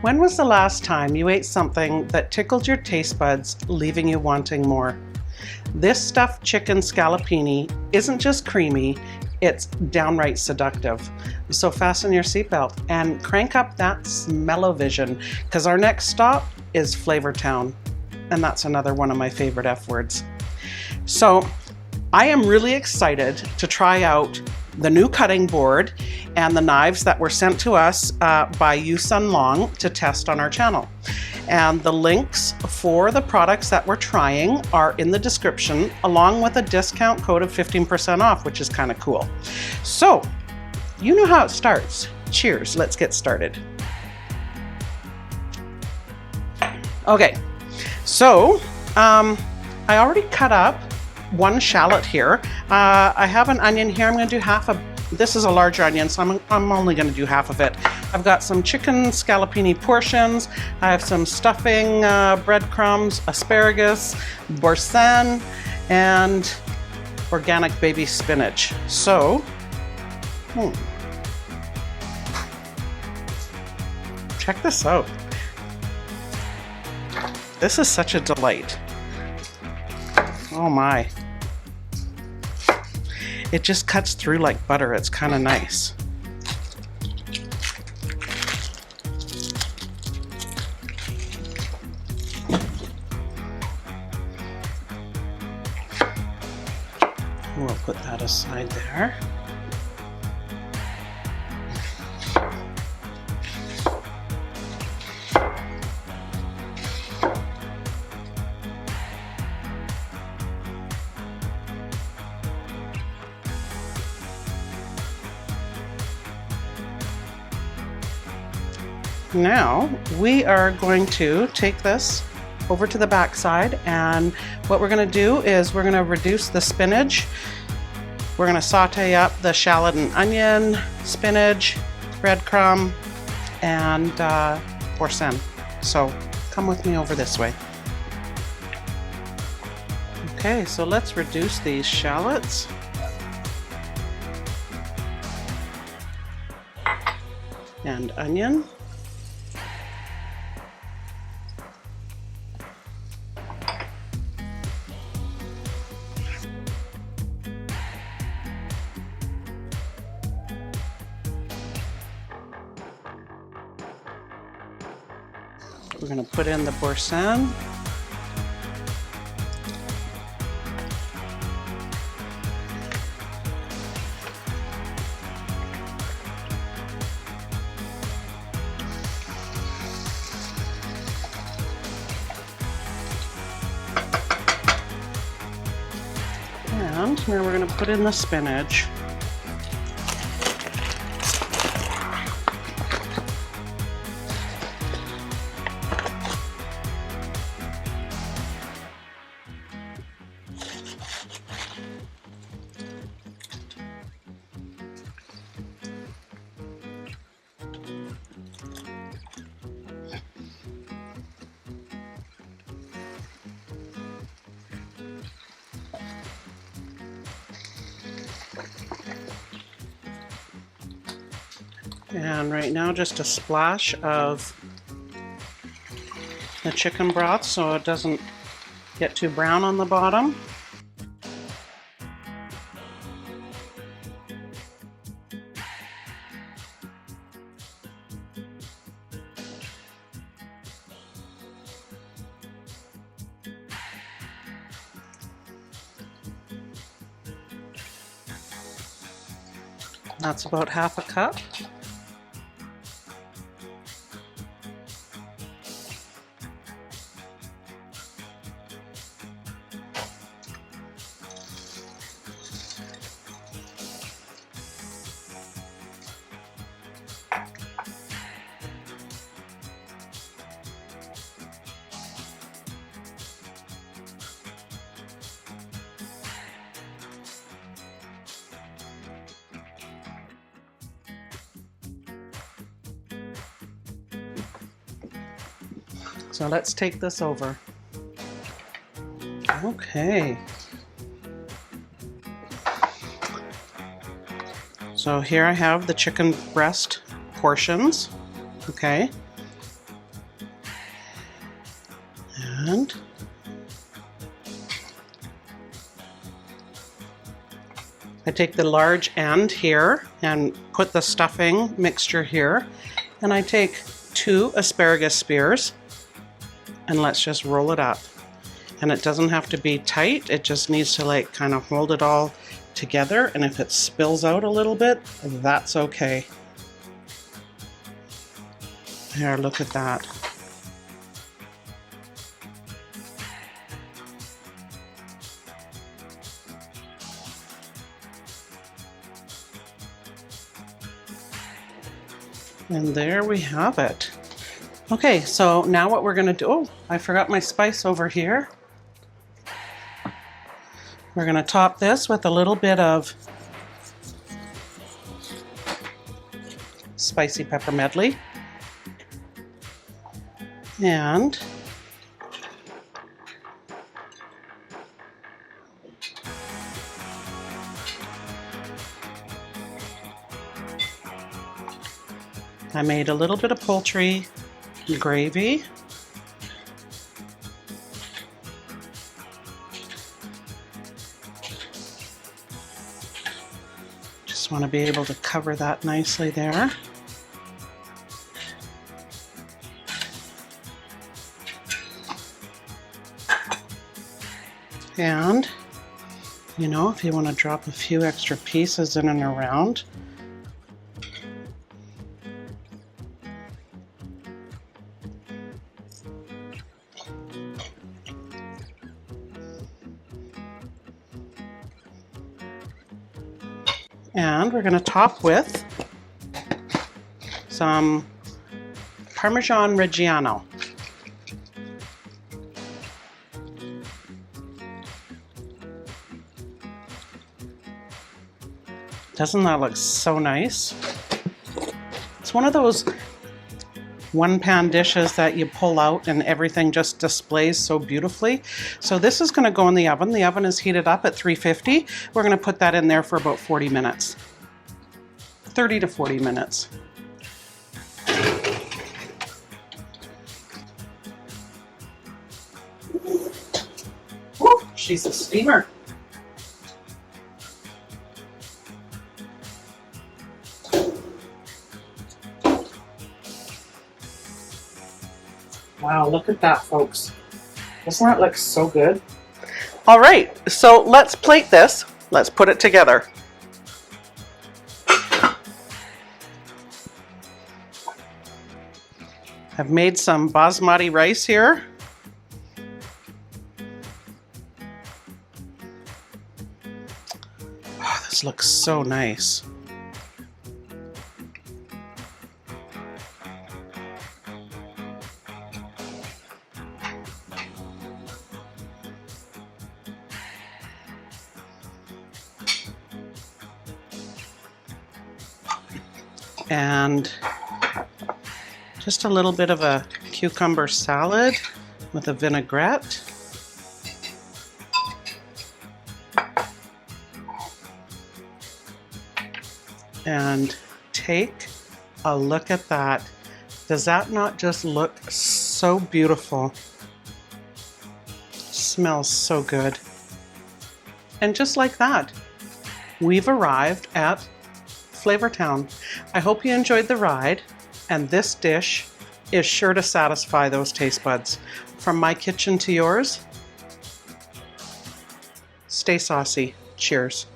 When was the last time you ate something that tickled your taste buds, leaving you wanting more? This stuffed chicken scallopini isn't just creamy, it's downright seductive. So fasten your seatbelt and crank up that smell-o-vision, because our next stop is Flavourtown, and that's another one of my favorite F words. So I am really excited to try out the new cutting board and the knives that were sent to us by Yousunlong to test on our channel. And the links for the products that we're trying are in the description, along with a discount code of 15% off, which is kind of cool. So, you know how it starts. Cheers, let's get started. Okay, so I already cut up one shallot here. I have an onion here. I'm going to do half of, this is a larger onion, so I'm only going to do half of it. I've got some chicken scallopini portions. I have some stuffing, breadcrumbs, asparagus, Boursin, and organic baby spinach. So, check this out. This is such a delight. Oh my. It just cuts through like butter. It's kind of nice. We'll put that aside there. Now we are going to take this over to the back side, and what we're going to do is we're going to reduce the spinach. We're going to saute up the shallot and onion, spinach, breadcrumb, and Boursin. So come with me over this way. Okay, so let's reduce these shallots. And onion. We're going to put in the Boursin. And now we're going to put in the spinach. And right now, just a splash of the chicken broth so it doesn't get too brown on the bottom. That's about half a cup. So let's take this over. Okay. So here I have the chicken breast portions. Okay. And I take the large end here and put the stuffing mixture here. And I take 2 asparagus spears and let's just roll it up. And it doesn't have to be tight, it just needs to like kind of hold it all together, and if it spills out a little bit, that's okay. There, look at that. And there we have it. Okay, so now what we're gonna do, oh, I forgot my spice over here. We're gonna top this with a little bit of spicy pepper medley. And I made a little bit of poultry gravy. Just want to be able to cover that nicely there. And, you know, if you want to drop a few extra pieces in and around, and we're going to top with some Parmesan Reggiano. Doesn't that look so nice? It's one of those one-pan dishes that you pull out and everything just displays so beautifully. So this is going to go in the oven. The oven is heated up at 350. We're going to put that in there for about 40 minutes. 30 to 40 minutes. Woo, she's a steamer. Wow, look at that, folks. Doesn't that look so good? All right, so let's plate this. Let's put it together. I've made some basmati rice here. Oh, this looks so nice. And just a little bit of a cucumber salad with a vinaigrette. And take a look at that. Does that not just look so beautiful? Smells so good. And just like that, we've arrived at Flavourtown. I hope you enjoyed the ride, and this dish is sure to satisfy those taste buds. From my kitchen to yours, stay saucy. Cheers.